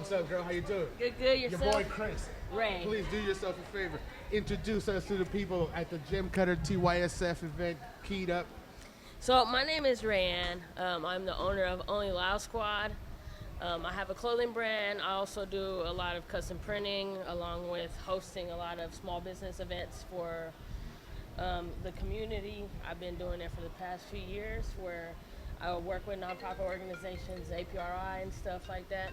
what's up, girl? How you doing? Good, good. Yourself? Your boy Chris. Ray. Please do yourself a favor. Introduce us to the people at the Gym Cutter TYSF event, Keyed Up. So my name is Rayanne. I'm the owner of ONLYLOUD Squad. I have a clothing brand. I also do a lot of custom printing, along with hosting a lot of small business events for the community. I've been doing it for the past few years, where I work with nonprofit organizations, APRI and stuff like that.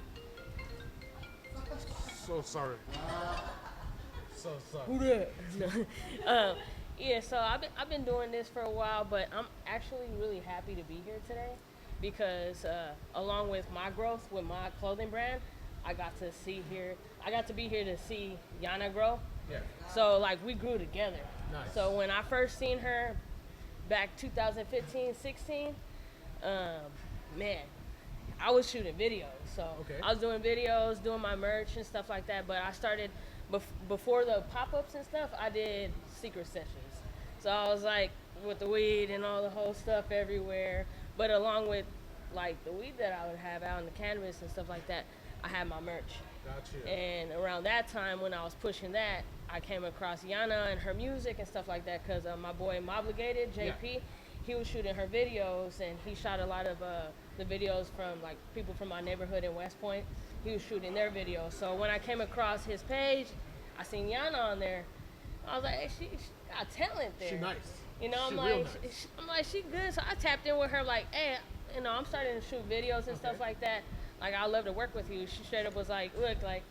So sorry. So sorry. Who that? Yeah, so I've been doing this for a while, but I'm actually really happy to be here today because along with my growth with my clothing brand, I got to be here to see Yana grow. Yeah. So like we grew together. Nice. So when I first seen her back 2015, 16, man, I was shooting videos. So okay. I was doing videos, doing my merch and stuff like that. But I started before the pop-ups and stuff. I did secret sessions. So I was like with the weed and all the whole stuff everywhere. But along with like the weed that I would have out in the cannabis and stuff like that, I had my merch. Gotcha. And around that time when I was pushing that, I came across Yana and her music and stuff like that because my boy Mobligated, JP, he was shooting her videos, and he shot a lot of the videos from like people from my neighborhood in West Point. He was shooting their videos. So when I came across his page, I seen Yana on there. I was like, hey, she got talent there. She nice. You know, I'm like, she good. So I tapped in with her like, hey, you know, I'm starting to shoot videos and stuff like that. Like, I'd love to work with you. She straight up was like, look, like,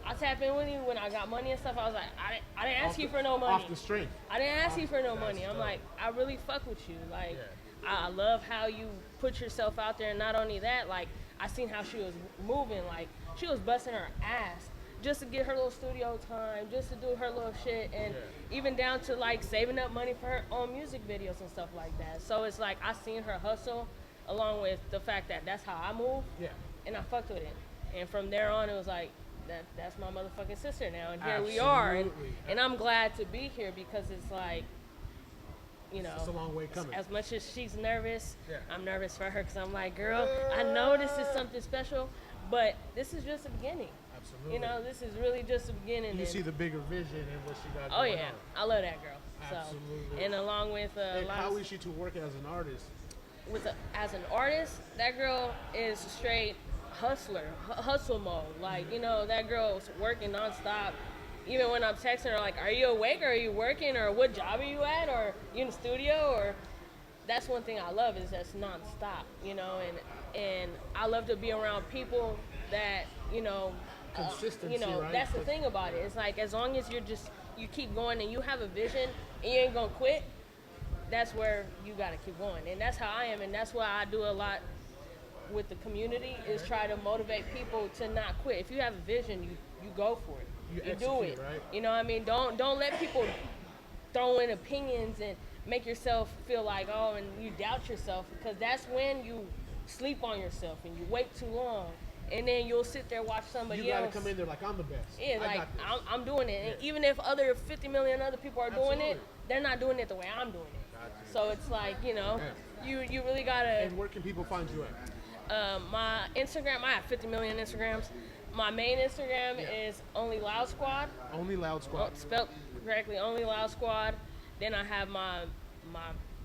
I'll tap in with you when I got money and stuff. I was like, I didn't ask you for no money. Off the strength. I didn't ask you for no money. I'm like, I really fuck with you. Like, I love how you put yourself out there. And not only that, like, I seen how she was moving. Like, she was busting her ass just to get her little studio time, just to do her little shit. And even down to, like, saving up money for her own music videos and stuff like that. So it's like I seen her hustle along with the fact that that's how I move. Yeah. And I fucked with it. And from there on, it was like, that's my motherfucking sister now, and here we are, and I'm glad to be here because it's like, you know, it's a long way coming. As much as she's nervous, I'm nervous for her because I'm like, girl, I know this is something special, but this is just the beginning. Absolutely. You know, this is really just the beginning. You see the bigger vision and what she got. Oh yeah, I love that girl. Absolutely. So, and along with how is she to work as an artist? As an artist, that girl is straight hustle mode. Like, you know, that girl's working nonstop. Even when I'm texting her, like, are you awake, or are you working, or what job are you at, or you in the studio, or that's one thing I love is that's nonstop, you know, and I love to be around people that, you know, consistency, you know, right? That's the thing about it. It's like, as long as you keep going and you have a vision and you ain't gonna quit, that's where you gotta keep going. And that's how I am, and that's why I do a lot with the community is try to motivate people to not quit. If you have a vision, you go for it. You do it. Right? You know what I mean? Don't let people throw in opinions and make yourself feel like, oh, and you doubt yourself, because that's when you sleep on yourself and you wait too long. And then you'll sit there watch somebody else. You gotta come in there like, I'm the best. Yeah, like I'm doing it. And even if 50 million other people are doing it, they're not doing it the way I'm doing it. Gotcha. So it's like, you know, you really gotta. And where can people find you at? My Instagram, I have 50 million Instagrams. My main Instagram is ONLYLOUD Squad. ONLYLOUD Squad. Spelled correctly, ONLYLOUD Squad. Then I have my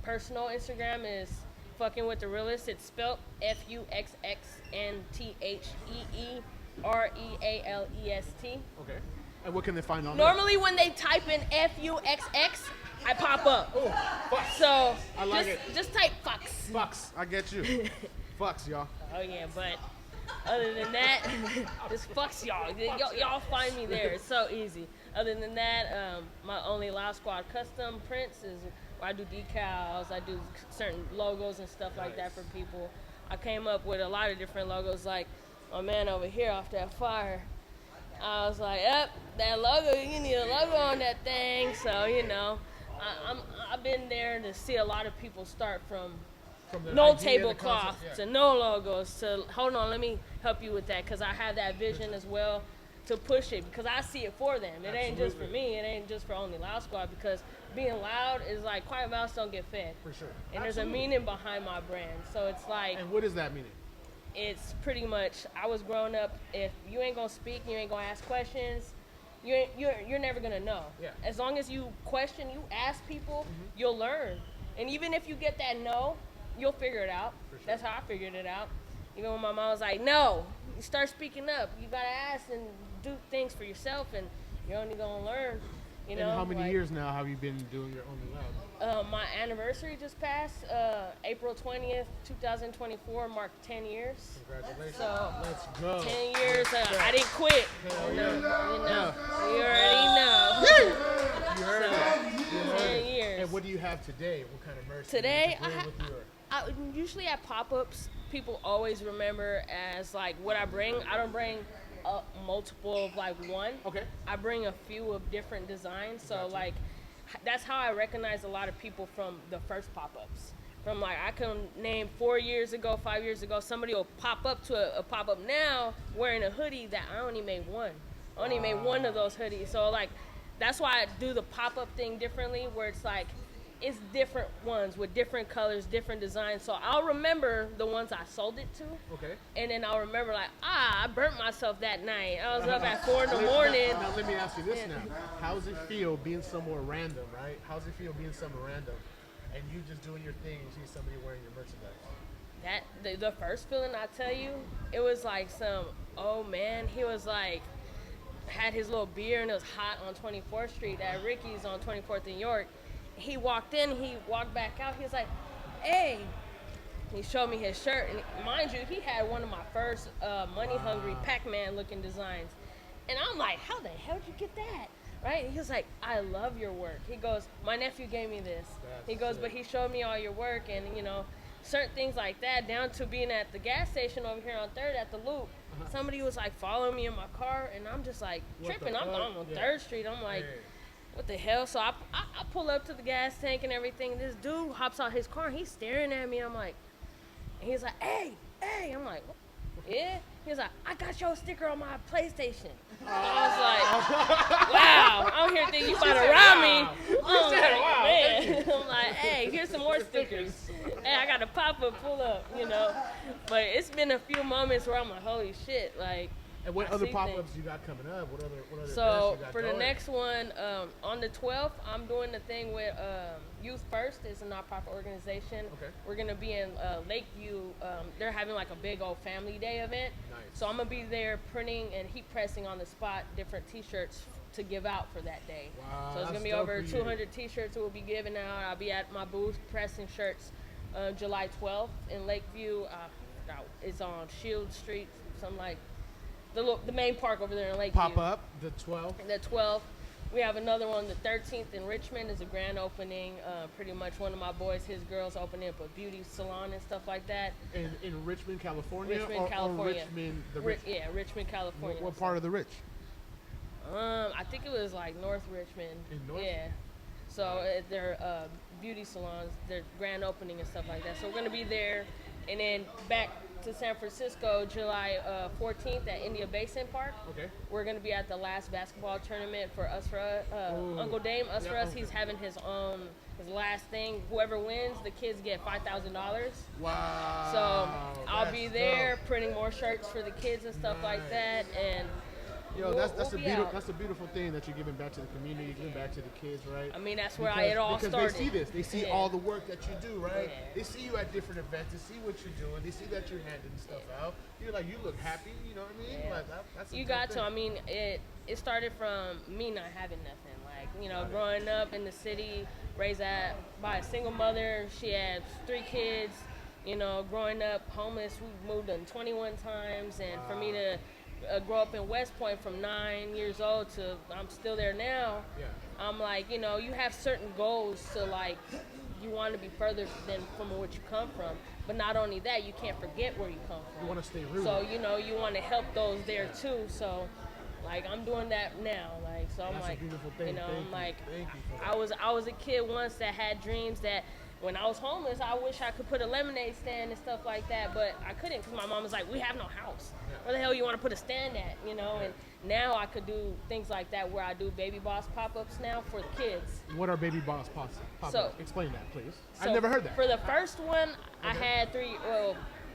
personal Instagram is Fucking with the Realist. It's spelled FUXXNTHEEREALEST. Okay. And what can they find on Normally when they type in FUXX, I pop up. Oh, fuck. So I like just type fucks. Fucks. I get you. Fucks, y'all. Oh yeah, but other than that, just fucks y'all. Y'all find me there. It's so easy. Other than that, my ONLYLOUD Squad custom prints is where I do decals. I do certain logos and stuff like that for people. I came up with a lot of different logos. Like my man over here off that fire, I was like, yep, that logo. You need a logo on that thing. So you know, I've been there to see a lot of people start from no tablecloth to no logos to hold on, let me help you with that, because I have that vision as well to push it, because I see it for them. It ain't just for me, it ain't just for ONLYLOUD Squad, because being loud is like quiet mouths don't get fed. For sure. And there's a meaning behind my brand. So it's like, and what is that meaning? it's pretty much, I was growing up, if you ain't gonna speak, you ain't gonna ask questions, you're never gonna know. Yeah. As long as you question, you ask people, you'll learn. And even if you get that no, you'll figure it out. For sure. That's how I figured it out. Even when my mom was like, no, you start speaking up. You gotta ask and do things for yourself, and you're only gonna learn. You know. And how many years now have you been doing your Only Loud? My anniversary just passed, April 20th, 2024, marked 10 years. Congratulations. So, let's go. 10 years, I didn't quit. Hell You yeah. know, you already know. You heard it. 10 years. And what do you have today? What kind of merch? Today, do you bring with you, or- I usually at pop-ups, people always remember as like what I bring. I don't bring a multiple of like one. Okay. I bring a few of different designs. So Gotcha. like, that's how I recognize a lot of people from the first pop-ups. From like, I can name 4 years ago, 5 years ago, somebody will pop up to a pop-up now wearing a hoodie that I only made one. I only made one of those hoodies. So like, that's why I do the pop-up thing differently, where it's like, it's different ones with different colors, different designs. So I'll remember the ones I sold it to. Okay. And then I'll remember like, I burnt myself that night. I was up at 4 in the morning. Now let me ask you this now. How does it feel being somewhere random, right? How does it feel being somewhere random and you just doing your thing and you see somebody wearing your merchandise? The first feeling, I tell you, it was like some, oh man, he was like, had his little beer and it was hot on 24th Street at Ricky's on 24th in York. He walked in, he walked back out, he was like, hey. He showed me his shirt, and mind you, he had one of my first Money Hungry Pac-Man looking designs. And I'm like, how the hell did you get that? Right? He was like, I love your work. He goes, my nephew gave me this. He goes, but he showed me all your work, and you know, certain things like that, down to being at the gas station over here on 3rd at the Loop. Somebody was like following me in my car, and I'm just like tripping. I'm on 3rd Street. I'm like, what the hell? So I pull up to the gas tank and everything. This dude hops out his car and he's staring at me. I'm like, and he's like, hey. I'm like, what? Yeah? He was like, I got your sticker on my PlayStation. I was like, wow. I'm here thinking you about to rob me. I'm like, man. I'm like, hey, here's some more stickers. Hey, I got a pop-up pull up, you know. But it's been a few moments where I'm like, holy shit, like. And what other pop-ups you got coming up? What other events So you got for going? the next one, on the 12th, I'm doing the thing with Youth First. It's a nonprofit organization. Okay. We're gonna be in Lakeview. They're having like a big old family day event. Nice. So I'm gonna be there printing and heat pressing on the spot different T-shirts to give out for that day. Wow, So it's gonna that's be dope over for you. 200 T-shirts we'll be giving out. I'll be at my booth pressing shirts July 12th in Lakeview. It's on Shield Street, something like. The main park over there in Lakeview. Pop up the 12th. The 12th. We have another one, the 13th in Richmond is a grand opening. Pretty much one of my boys, his girls opening up a beauty salon and stuff like that. In Richmond, California? Richmond, California. Or Richmond, the Rich? Yeah, Richmond, California. What part of the Rich? I think it was like North Richmond. In North? Yeah. So they're beauty salons, their grand opening and stuff like that. So we're going to be there. And then back to San Francisco, July 14th at India Basin Park. Okay. We're going to be at the last basketball tournament for Uncle Dame. Us for Us, he's having his last thing. Whoever wins, the kids get $5,000. Wow. So I'll be there dope. printing more shirts for the kids and stuff like that. And Yo, we'll that's be a out. that's a beautiful thing that you're giving back to the community, you're giving back to the kids, right? I mean, that's where because, it all because started. they see this, they see all the work that you do, right? Yeah. They see you at different events, they see what you're doing, they see that you're handing stuff out. You're like, you look happy, you know what I mean? Yeah. Like that's a You good got thing. to. I mean, it started from me not having nothing. Like, you know, growing up in the city, raised by a single mother. She had 3 kids. You know, growing up homeless, we moved in 21 times, and for me to grow up in West Point from 9 years old to I'm still there now. Yeah. I'm like, you know, you have certain goals to like, you want to be further than from what you come from. But not only that, you can't forget where you come from. You want to stay rooted. So, you know, you want to help those there too. So, like, I'm doing that now. Like, so I'm That's like, a beautiful thing. you know, Thank I'm you. like, Thank you for that. I was a kid once that had dreams that when I was homeless, I wish I could put a lemonade stand and stuff like that, but I couldn't because my mom was like, we have no house. Where the hell you want to put a stand at, you know? And now I could do things like that where I do Baby Boss pop-ups now for the kids. What are Baby Boss pop-ups? So- Explain that, please. So I've never heard that. For the first one, I had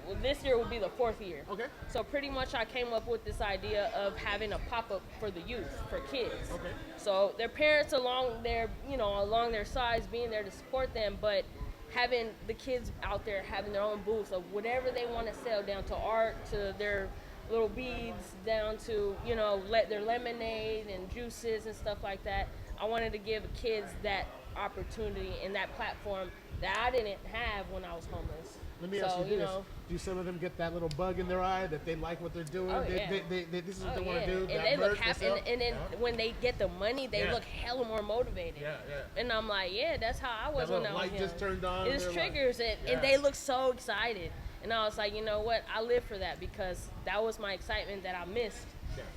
well, this year will be the 4th year. Okay. So pretty much I came up with this idea of having a pop-up for the youth, for kids. Okay. So their parents along their, along their sides being there to support them, but having the kids out there having their own booths of whatever they want to sell, down to art, to their little beads, down to, their lemonade and juices and stuff like that. I wanted to give kids that opportunity and that platform that I didn't have when I was homeless. Let me ask you this. Do some of them get that little bug in their eye that they like what they're doing? Oh, yeah. This is what they want to do? And they look happy. And then when they get the money, they look hella more motivated. Yeah. And I'm like, that's how I was when I was young. Light just turned on. It just triggers it. And they look so excited. And I was like, you know what? I live for that, because that was my excitement that I missed,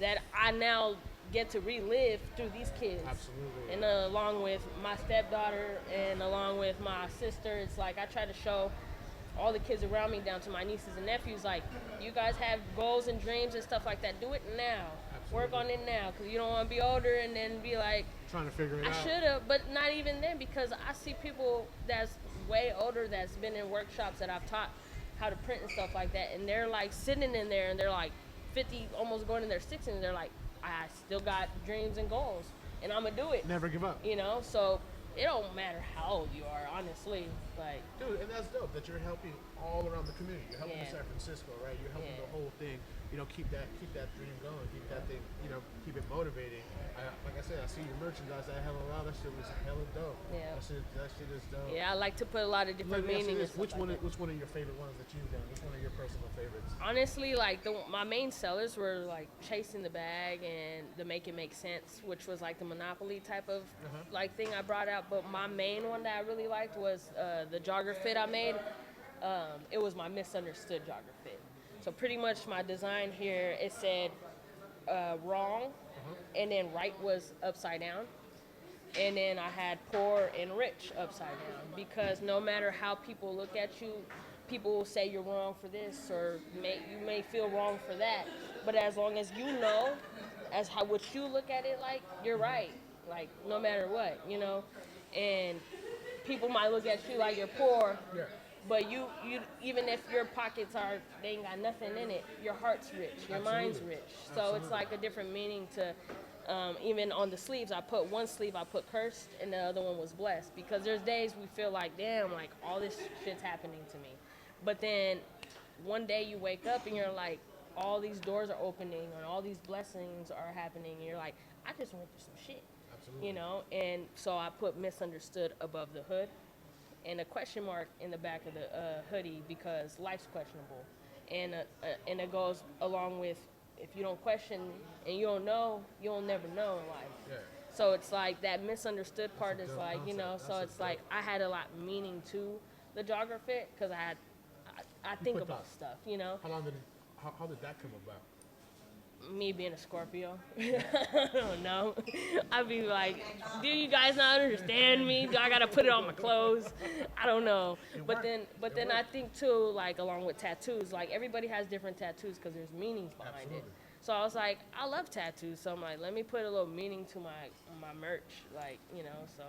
that I now get to relive through these kids. Absolutely. And along with my stepdaughter and along with my sister, it's like I try to show all the kids around me, down to my nieces and nephews, like, you guys have goals and dreams and stuff like that. Do it now. Absolutely. Work on it now, because you don't want to be older and then be like, trying to figure it out. I should have, but not even then, because I see people that's way older that's been in workshops that I've taught how to print and stuff like that, and they're like sitting in there and they're like 50, almost going in their 60s, and they're like, I still got dreams and goals, and I'm gonna do it. Never give up. So it don't matter how old you are, honestly. Like, dude, and that's dope that you're helping all around the community. You're helping San Francisco, right? You're helping the whole thing. Keep that dream going. Keep that thing. Keep it motivating. Like I said, I see your merchandise. That shit was hella dope. Yeah. That shit is dope. Yeah, I like to put a lot of different meanings. Which one are your favorite ones that you've done? Which one are your personal favorites? Honestly, like my main sellers were like Chasing the Bag and the Make It Make Sense, which was like the Monopoly type of like thing I brought out. But my main one that I really liked was the jogger fit I made. It was my misunderstood jogger fit. So pretty much my design here, it said wrong, and then right was upside down. And then I had poor and rich upside down, because no matter how people look at you, people will say you're wrong for this, or you may feel wrong for that. But as long as you know, what you look at it like, you're right. Like, no matter what, And people might look at you like you're poor. Yeah. But you even if your pockets they ain't got nothing in it, your heart's rich, your mind's rich. So it's like a different meaning to, even on the sleeves, I put one sleeve, I put cursed, and the other one was blessed. Because there's days we feel like, damn, like all this shit's happening to me. But then one day you wake up and you're like, all these doors are opening and all these blessings are happening. And you're like, I just went through some shit. Absolutely. And so I put misunderstood above the hood, and a question mark in the back of the hoodie, because life's questionable, and it goes along with, if you don't question and you don't know, you'll never know in life. Yeah. So it's like that misunderstood part is like, so it's like I had a lot of meaning to the jogger fit, because I think about stuff, How did that come about? Me being a Scorpio. I don't know. I'd be like, do you guys not understand me? Do I gotta put it on my clothes? I don't know. But then I think too, like along with tattoos, like everybody has different tattoos because there's meanings behind it. So I was like, I love tattoos, so I'm like, let me put a little meaning to my merch, like, so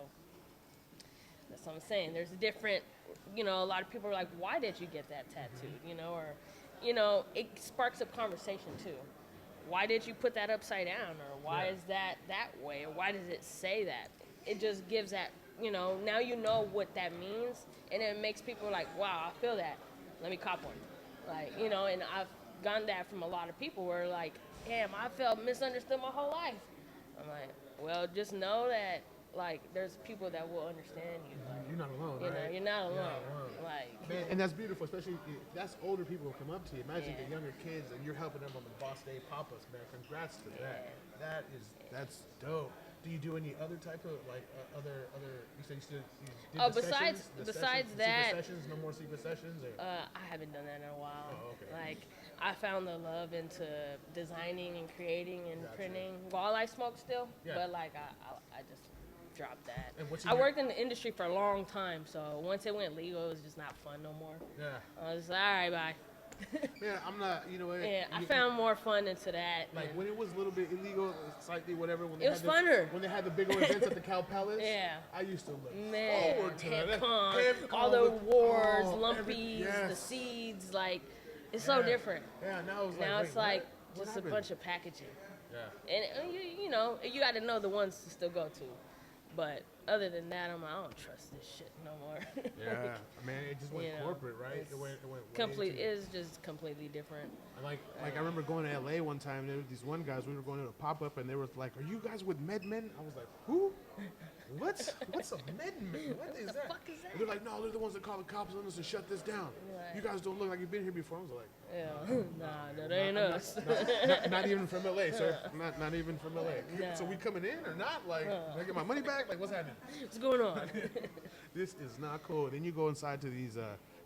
that's what I'm saying. There's a different, a lot of people are like, why did you get that tattooed, or, it sparks up conversation too. Why did you put that upside down, or why is that way, or why does it say that? It just gives that, now you know what that means, and it makes people like, wow, I feel that. Let me cop one. Like, and I've gotten that from a lot of people where like, damn, I felt misunderstood my whole life. I'm like, well, just know that, like, there's people that will understand you. Like, you're not alone, right? You're not alone. Like, man, and that's beautiful, especially if that's older people who come up to you. Imagine the younger kids, and you're helping them on the Boss Day Papas, man. Congrats to that. That's dope. Do you do any other type of like other? You said you did besides that, secret sessions, no more secret sessions. Or? I haven't done that in a while. Oh, okay. Like, I found the love into designing and creating and printing while I smoke still. Yeah. But like I just dropped that. I worked in the industry for a long time, so once it went legal, it was just not fun no more. Yeah. I was like, all right, bye. Man, I'm not, Yeah, I found more fun into that. Like, when it was a little bit illegal, slightly whatever. When it was funner. When they had the big old events at the Cow Palace. Yeah. I used to look forward to that. All the awards, lumpies, the seeds, like, It's so different. Yeah, now it's like, Now wait, it's like what just happened? a bunch of packaging. Yeah. And you know, you got to know the ones to still go to. But other than that, I'm like, I don't trust this shit no more. Yeah, man, it just went You know, corporate, right? it's It went way complete. too- It's just completely different. And like I remember going to LA one time. There were these one guys. We were going to a pop up, and they were like, "Are you guys with MedMen?" I was like, "Who? What? What's a MedMen? What is that?" fuck is that? And they're like, "No, they're the ones that call the cops on us and shut this down. Right. You guys don't look like you've been here before." I was like, Yeah, nah, that ain't us. not even from LA, sir. Not even from LA. Nah. So we coming in or not? Like, can I get my money back? Like, what's happening? What's going on? This is not cool. Then you go inside to these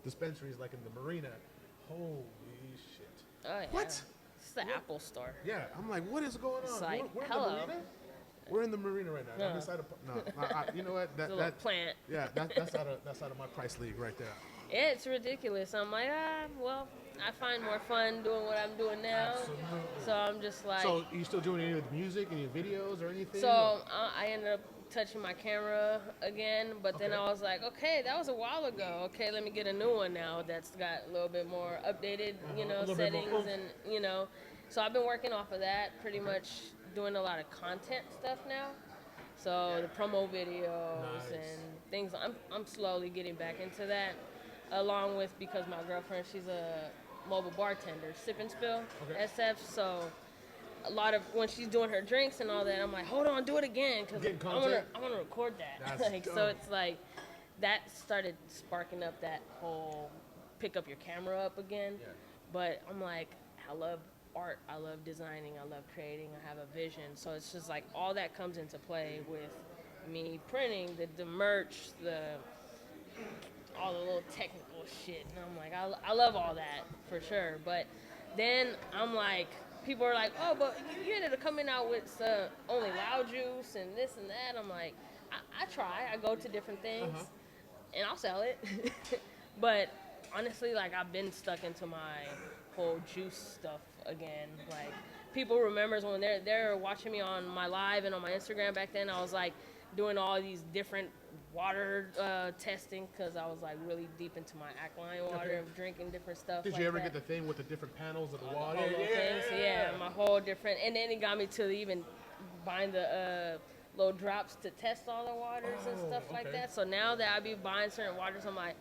dispensaries, like in the marina. Holy shit! Oh, yeah. What? It's the Apple store. Yeah, I'm like, what is going on? It's like, we're in hello. the marina. We're in the marina right now. I'm No. inside you know what? It's a little plant. Yeah, that's out of my price league right there. Yeah, it's ridiculous. I'm like, well, I find more fun doing what I'm doing now. Absolutely. So I'm just like, So you still doing any of the music, any videos or anything? so I ended up touching my camera again, but then Okay. I was like, okay, that was a while ago. Okay, let me get a new one now that's got a little bit more updated, you A know, little bit more settings oomph. and, you know. So I've been working off of that, pretty much doing a lot of content stuff now. So the promo videos Nice. and things, I'm slowly getting back into that, along with, because my girlfriend, she's a mobile bartender, Sip and Spill, Okay. SF, so a lot of, when she's doing her drinks and all that, I'm like, hold on, do it again, because Getting I want content? to record that. That's Like, so dope. it's like, that started sparking up that whole pick up your camera up again. Yeah. But I'm like, I love art, I love designing, I love creating, I have a vision. So it's just like all that comes into play with me printing, the merch, all the little technical shit. And I'm like, I love all that for sure. But then I'm like, people are like, oh, but you ended up coming out with ONLYLOUD juice and this and that. I'm like, I try. I go to different things and I'll sell it. But honestly, like, I've been stuck into my whole juice stuff again. Like, people remembers when they're watching me on my live and on my Instagram back then, I was like doing all these different water testing, because I was like really deep into my alkaline water and drinking different stuff. Did like you ever that. get the thing with the different panels of the All water? those things, yeah, my whole different, and then it got me to even buying the little drops to test all the waters and stuff like okay. that. So now that I be buying certain waters, I'm like,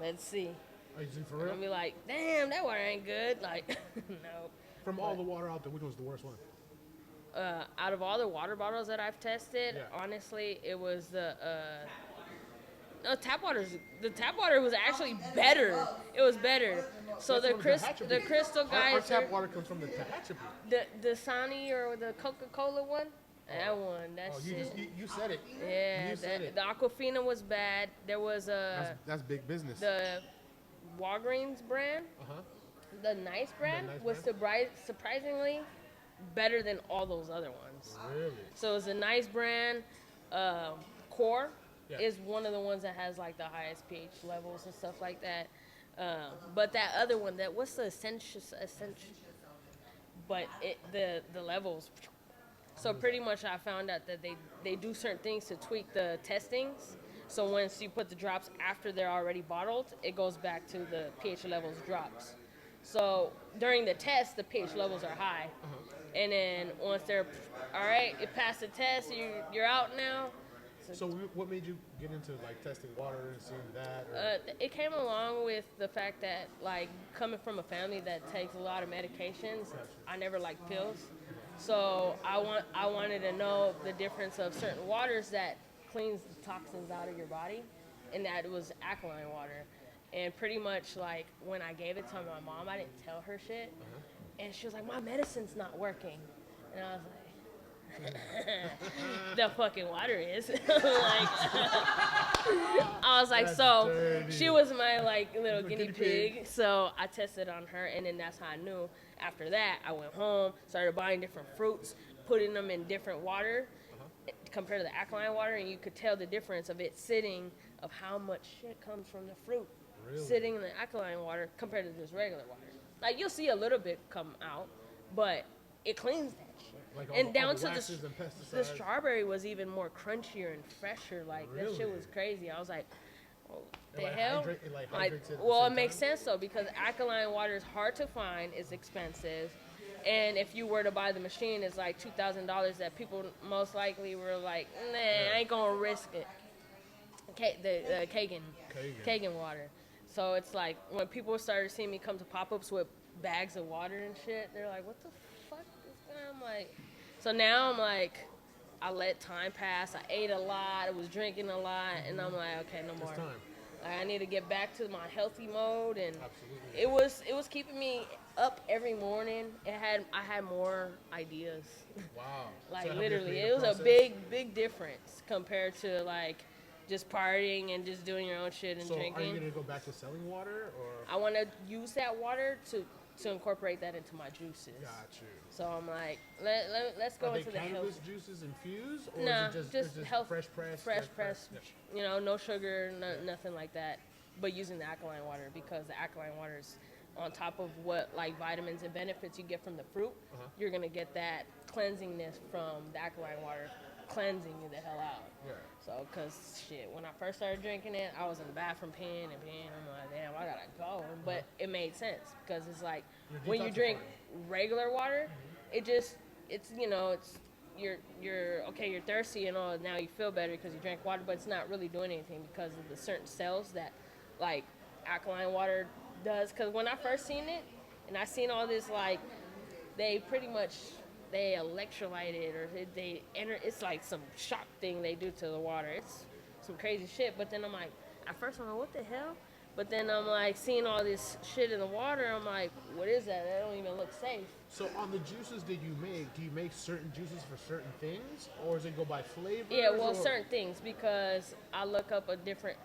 let's see. Are you for I'm real? gonna be like, damn, that water ain't good. Like, no. From all the water out there, which one's the worst one? Out of all the water bottles that I've tested, Yeah. honestly, it was the tap water. The tap water was actually better. It was better. So That's the from Tehachapi. crystal Our guys, tap water comes from the Tehachapi. the Sani or the Coca-Cola one, that one, that Oh, shit. you said it. Yeah, You said it. the Aquafina was bad. There was That's big business. the Walgreens brand, Uh-huh. the Nice brand, Nice was surprisingly better than all those other ones. Really? So it's a Nice brand. Core Yeah. is one of the ones that has like the highest pH levels and stuff like that. But that other one, what's the essential? But the levels. So pretty much I found out that they do certain things to tweak the testings. So once you put the drops after they're already bottled, it goes back to the pH levels drops. So during the test, the pH levels are high. And then once they're, all right, it passed the test, you're out now. So what made you get into like testing water and seeing that? Or? It came along with the fact that, like, coming from a family that takes a lot of medications, I never liked pills. So I wanted to know the difference of certain waters that cleans the toxins out of your body, and that it was alkaline water. And pretty much, like, when I gave it to my mom, I didn't tell her shit. And she was like, my medicine's not working. And I was like, the fucking water is. Like, I was like, That's so dirty. she was my like little Guinea guinea pig. So I tested on her, and then that's how I knew. After that, I went home, started buying different fruits, putting them in different water compared to the alkaline water, and you could tell the difference of it sitting, of how much shit comes from the fruit Really? sitting in the alkaline water compared to just regular water. Like, you'll see a little bit come out, but it cleans that shit. Like all And the down to waxes and the pesticides? strawberry was even more crunchier and fresher. Like, that shit Really? was crazy. I was like, The It hell? hydrates it at the Well, it same makes time? sense though because alkaline water is hard to find, it's expensive, and if you were to buy the machine, it's like $2,000 that people most likely were like, nah, I ain't gonna risk it. The Kagan water. So it's like when people started seeing me come to pop-ups with bags of water and shit, they're like, what the fuck is going on? I'm like, so now I'm like, I let time pass. I ate a lot. I was drinking a lot, and I'm like, okay, no more. It's time. Like, I need to get back to my healthy mode, and Absolutely. it was keeping me up every morning. I had more ideas. Wow. Like So help your literally, creative it was process? a big difference compared to like just partying and just doing your own shit and So drinking. are you gonna go back to selling water or? I want to use that water to incorporate that into my juices. Got you. So I'm like, let's go Are they into the cannabis health. juices infused, or Nah, is it just just health, fresh pressed? fresh press. Yeah. You know, no sugar, nothing like that. But using the alkaline water because the alkaline water is on top of what like vitamins and benefits you get from the fruit. You're gonna get that cleansingness from the alkaline water, cleansing you the hell out. Yeah. So, cause shit, when I first started drinking it, I was in the bathroom peeing. I'm like, damn, I gotta go. But it made sense because it's like You're when you drink detoxifying. regular water, it's you know it's you're okay, you're thirsty and all. Now you feel better because you drank water, but it's not really doing anything because of the certain cells that like alkaline water does. Cause when I first seen it, and I seen all this like they pretty much they electrolyte it or they enter. It's like some shock thing they do to the water. It's some crazy shit. But then I'm like, at first I'm like, what the hell? But then I'm like seeing all this shit in the water. I'm like, what is that? That don't even look safe. So on the juices that you make, do you make certain juices for certain things, or does it go by flavor? Yeah, well, certain things because I look up a different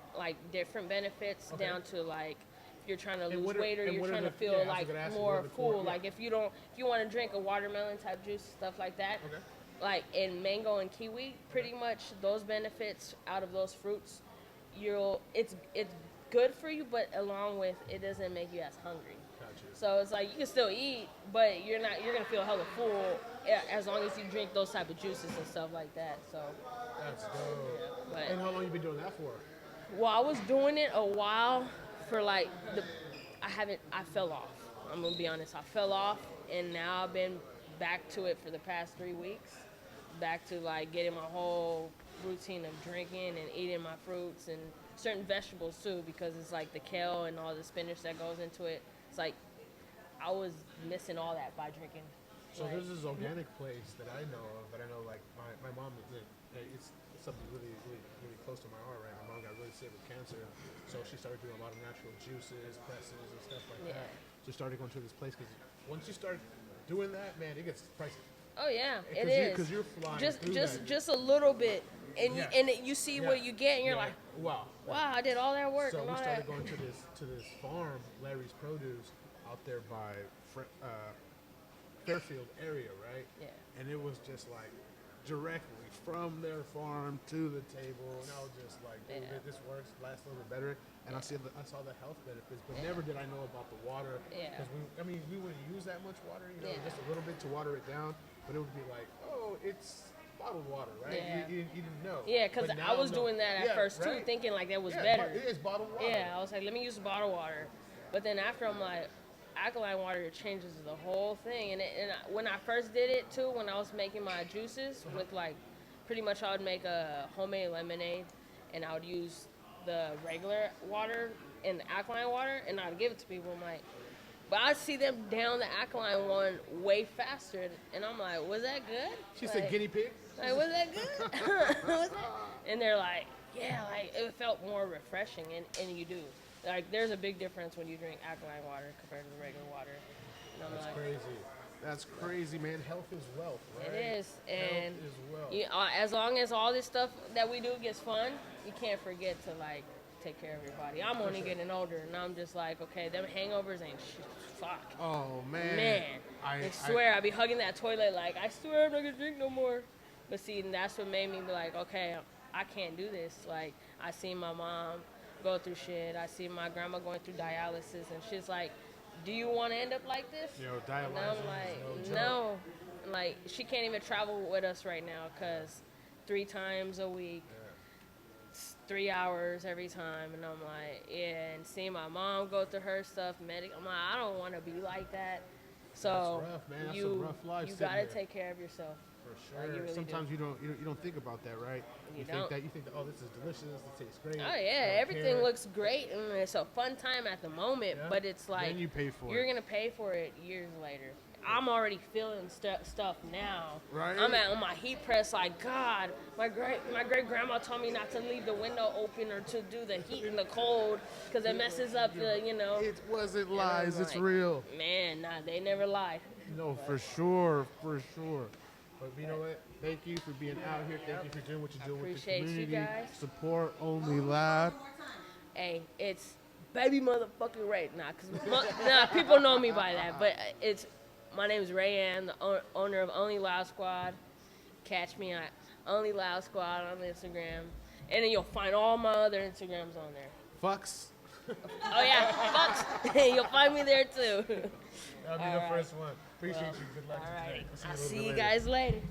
benefits Okay. down to like if you're trying to And lose what are- weight or and you're what are trying the- to feel yeah, I was like gonna ask you, what more are the core- full. yeah. Like if you want to drink a watermelon type juice, stuff like that. Okay. Like in mango and kiwi, pretty much those benefits out of those fruits, it's good for you, but along with it doesn't make you as hungry. Gotcha. So it's like you can still eat, but you're gonna feel hella full as long as you drink those type of juices and stuff like that. So, That's dope. but And how long you been doing that for? well, I was doing it a while for like I fell off. I'm gonna be honest, I fell off, and now I've been back to it for the past 3 weeks. Back to like getting my whole routine of drinking and eating my fruits and certain vegetables too, because it's like the kale and all the spinach that goes into it. It's like I was missing all that by drinking. So Like, there's this organic place that I know of, that I know like my mom, it's something really close to my heart, right? My mom got really sick with cancer, so she started doing a lot of natural juices, presses, and stuff like Yeah. that. So started going to this place because once you start doing that, man, it gets pricey. Oh yeah, it 'Cause is. because you're flying just through just that. just a little bit, and Yeah. you see what Yeah. you get, and you're Yeah. like, wow. wow, I did all that work So and we all started that. going to this farm, Larry's Produce, out there by Fairfield area, right? Yeah. And it was just like directly from their farm to the table, and I was just like, dude, Yeah. this works, lasts a little bit better. And I saw the health benefits, but never did I know about the water. Yeah. Because we wouldn't use that much water, you know, Yeah. just a little bit to water it down. But it would be like, oh, it's bottled water, right? Yeah. You didn't know. Yeah, because But I now was know. doing that at Yeah, first too, right? thinking like that was Yeah, better. It is bottled water. Yeah, I was like, let me use bottled water. But then after I'm like, alkaline water changes the whole thing. When I first did it too, when I was making my juices with like, pretty much I would make a homemade lemonade, and I would use the regular water and the alkaline water, and I'd give it to people. I'm like, but I see them down the alkaline one way faster, and I'm like, was that good? She said guinea pig. Like, was that good? Was that? And they're like, yeah, like it felt more refreshing, and you do. Like, there's a big difference when you drink alkaline water compared to the regular water. And I'm That's like, crazy. That's crazy, man. Health is wealth, right? it is. And health is wealth. as long as all this stuff that we do gets fun, you can't forget to like take care of your body. I'm only getting older, and I'm just like, okay, them hangovers ain't shit. Fuck. Oh man. Man, I swear I be hugging that toilet like, I swear I'm not gonna drink no more. But see, and that's what made me be like, okay, I can't do this. Like, I seen my mom go through shit. I see my grandma going through dialysis, and she's like, do you want to end up like this? Yo, And dialysis I'm is like, no joke. no. Like, she can't even travel with us right now because 3 times a week, 3 hours every time, and I'm like, yeah. And seeing my mom go through her stuff, I'm like, I don't want to be like that. So That's rough, man. That's you a rough life. you sitting gotta there. take care of yourself. For Like, sure. you really Sometimes you don't think about that, right? You think don't. that oh, this is delicious. This tastes great. Oh yeah, I don't everything care. looks great, and it's a fun time at the moment. Yeah. But it's like Then you pay for you're it. gonna pay for it years later. I'm already feeling stuff now. Right. I'm on my heat press. Like, God, my great grandma told me not to leave the window open or to do the heat and the cold because it messes up the It wasn't And I'm lies. It's like, real. Man, nah, they never lied. No, for sure, for sure. But you know what? Thank you for being out here. Thank you for doing what you're doing with the appreciate you community. guys. Support Only Loud. Hey, it's baby motherfucking Ray. Nah, people know me by that, but my name is Rey Owner, the owner of ONLYLOUD Squad. Catch me at ONLYLOUD Squad on Instagram, and then you'll find all my other Instagrams on there. Fucks. Oh yeah, fucks. You'll find me there too. That'll be the first one. Appreciate you. Good luck. All right, Today. I'll a little see bit you later. guys later.